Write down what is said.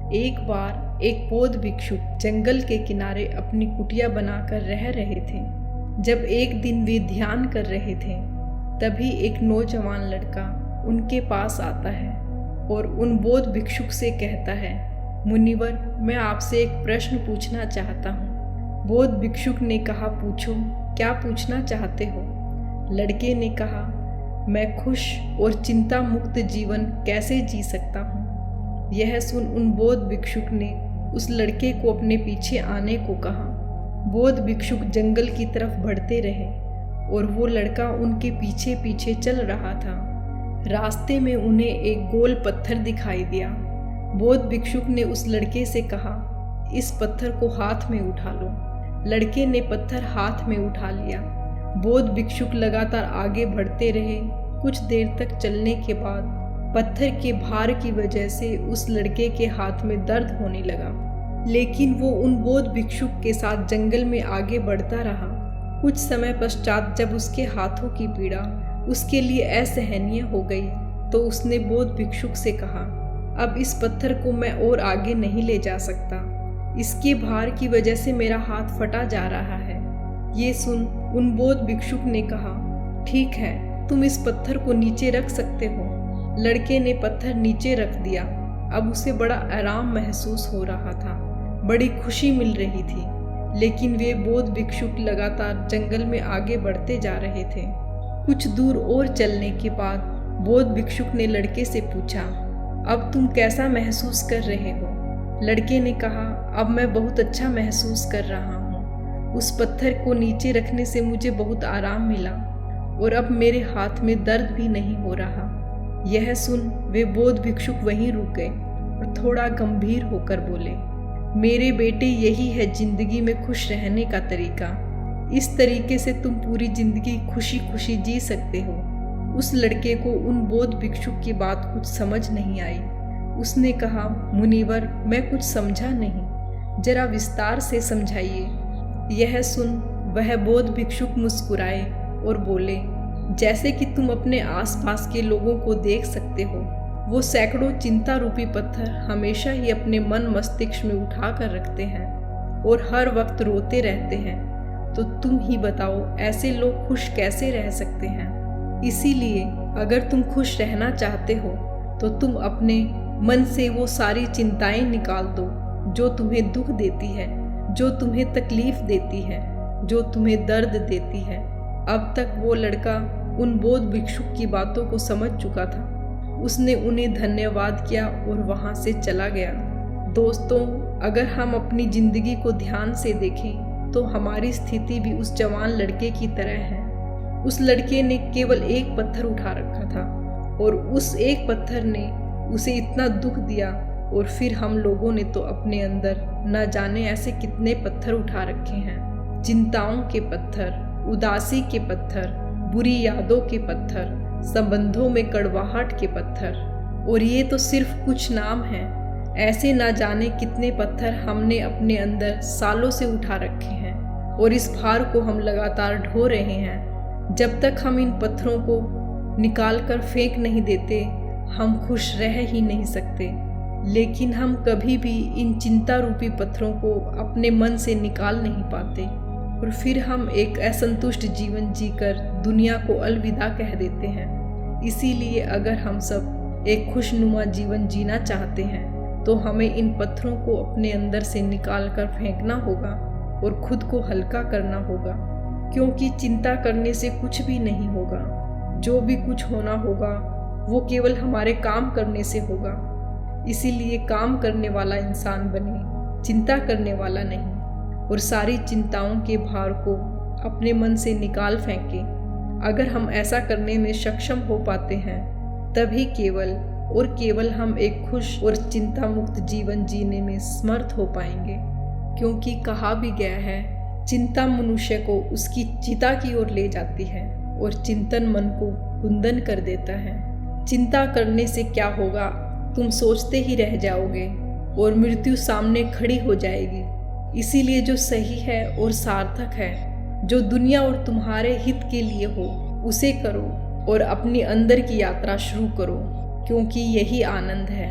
एक बार एक बौद्ध भिक्षुक जंगल के किनारे अपनी कुटिया बनाकर रह रहे थे। जब एक दिन वे ध्यान कर रहे थे, तभी एक नौजवान लड़का उनके पास आता है और उन बौद्ध भिक्षुक से कहता है, मुनिवर, मैं आपसे एक प्रश्न पूछना चाहता हूँ। बौद्ध भिक्षुक ने कहा, पूछो, क्या पूछना चाहते हो? लड़के ने कहा, मैं खुश और चिंता मुक्त जीवन कैसे जी सकता हूँ? यह सुन उन बौद्ध भिक्षुक ने उस लड़के को अपने पीछे आने को कहा। बौद्ध भिक्षुक जंगल की तरफ बढ़ते रहे और वो लड़का उनके पीछे पीछे चल रहा था। रास्ते में उन्हें एक गोल पत्थर दिखाई दिया। बौद्ध भिक्षुक ने उस लड़के से कहा, इस पत्थर को हाथ में उठा लो। लड़के ने पत्थर हाथ में उठा लिया। बौद्ध भिक्षुक लगातार आगे बढ़ते रहे। कुछ देर तक चलने के बाद पत्थर के भार की वजह से उस लड़के के हाथ में दर्द होने लगा, लेकिन वो उन बौद्ध भिक्षुक के साथ जंगल में आगे बढ़ता रहा। कुछ समय पश्चात जब उसके हाथों की पीड़ा उसके लिए असहनीय हो गई, तो उसने बौद्ध भिक्षुक से कहा, अब इस पत्थर को मैं और आगे नहीं ले जा सकता। इसके भार की वजह से मेरा हाथ फटा जा रहा है। ये सुन उन बौद्ध भिक्षुक ने कहा, ठीक है, तुम इस पत्थर को नीचे रख सकते हो। लड़के ने पत्थर नीचे रख दिया। अब उसे बड़ा आराम महसूस हो रहा था, बड़ी खुशी मिल रही थी। लेकिन वे बौद्ध भिक्षुक लगातार जंगल में आगे बढ़ते जा रहे थे। कुछ दूर और चलने के बाद बौद्ध भिक्षुक ने लड़के से पूछा, अब तुम कैसा महसूस कर रहे हो? लड़के ने कहा, अब मैं बहुत अच्छा महसूस कर रहा हूँ। उस पत्थर को नीचे रखने से मुझे बहुत आराम मिला और अब मेरे हाथ में दर्द भी नहीं हो रहा। यह सुन वे बौद्ध भिक्षुक वहीं रुक गए और थोड़ा गंभीर होकर बोले, मेरे बेटे, यही है जिंदगी में खुश रहने का तरीका। इस तरीके से तुम पूरी जिंदगी खुशी खुशी जी सकते हो। उस लड़के को उन बौद्ध भिक्षुक की बात कुछ समझ नहीं आई। उसने कहा, मुनिवर, मैं कुछ समझा नहीं, जरा विस्तार से समझाइए। यह सुन वह बौद्ध भिक्षुक मुस्कुराए और बोले, जैसे कि तुम अपने आसपास के लोगों को देख सकते हो, वो सैकड़ों चिंता रूपी पत्थर हमेशा ही अपने मन मस्तिष्क में उठा कर रखते हैं और हर वक्त रोते रहते हैं। तो तुम ही बताओ, ऐसे लोग खुश कैसे रह सकते हैं? इसीलिए अगर तुम खुश रहना चाहते हो तो तुम अपने मन से वो सारी चिंताएं निकाल दो जो तुम्हें दुख देती है, जो तुम्हें तकलीफ देती है, जो तुम्हें दर्द देती है। अब तक वो लड़का उन बौद्ध भिक्षुक की बातों को समझ चुका था। उसने उन्हें धन्यवाद किया और वहां से चला गया। दोस्तों, अगर हम अपनी जिंदगी को ध्यान से देखें तो हमारी स्थिति भी उस जवान लड़के की तरह है। उस लड़के ने केवल एक पत्थर उठा रखा था और उस एक पत्थर ने उसे इतना दुख दिया, और फिर हम लोगों ने तो अपने अंदर न जाने ऐसे कितने पत्थर उठा रखे हैं। चिंताओं के पत्थर, उदासी के पत्थर, बुरी यादों के पत्थर, संबंधों में कड़वाहट के पत्थर। और ये तो सिर्फ कुछ नाम हैं। ऐसे ना जाने कितने पत्थर हमने अपने अंदर सालों से उठा रखे हैं और इस भार को हम लगातार ढो रहे हैं। जब तक हम इन पत्थरों को निकाल कर फेंक नहीं देते, हम खुश रह ही नहीं सकते। लेकिन हम कभी भी इन चिंता रूपी पत्थरों को अपने मन से निकाल नहीं पाते और फिर हम एक असंतुष्ट जीवन जीकर दुनिया को अलविदा कह देते हैं। इसीलिए अगर हम सब एक खुशनुमा जीवन जीना चाहते हैं तो हमें इन पत्थरों को अपने अंदर से निकाल कर फेंकना होगा और खुद को हल्का करना होगा, क्योंकि चिंता करने से कुछ भी नहीं होगा। जो भी कुछ होना होगा वो केवल हमारे काम करने से होगा। इसीलिए काम करने वाला इंसान बने, चिंता करने वाला नहीं, और सारी चिंताओं के भार को अपने मन से निकाल फेंकें। अगर हम ऐसा करने में सक्षम हो पाते हैं, तभी केवल और केवल हम एक खुश और चिंता मुक्त जीवन जीने में समर्थ हो पाएंगे। क्योंकि कहा भी गया है, चिंता मनुष्य को उसकी चिता की ओर ले जाती है और चिंतन मन को कुंदन कर देता है। चिंता करने से क्या होगा, तुम सोचते ही रह जाओगे और मृत्यु सामने खड़ी हो जाएगी। इसीलिए जो सही है और सार्थक है, जो दुनिया और तुम्हारे हित के लिए हो, उसे करो और अपनी अंदर की यात्रा शुरू करो, क्योंकि यही आनंद है।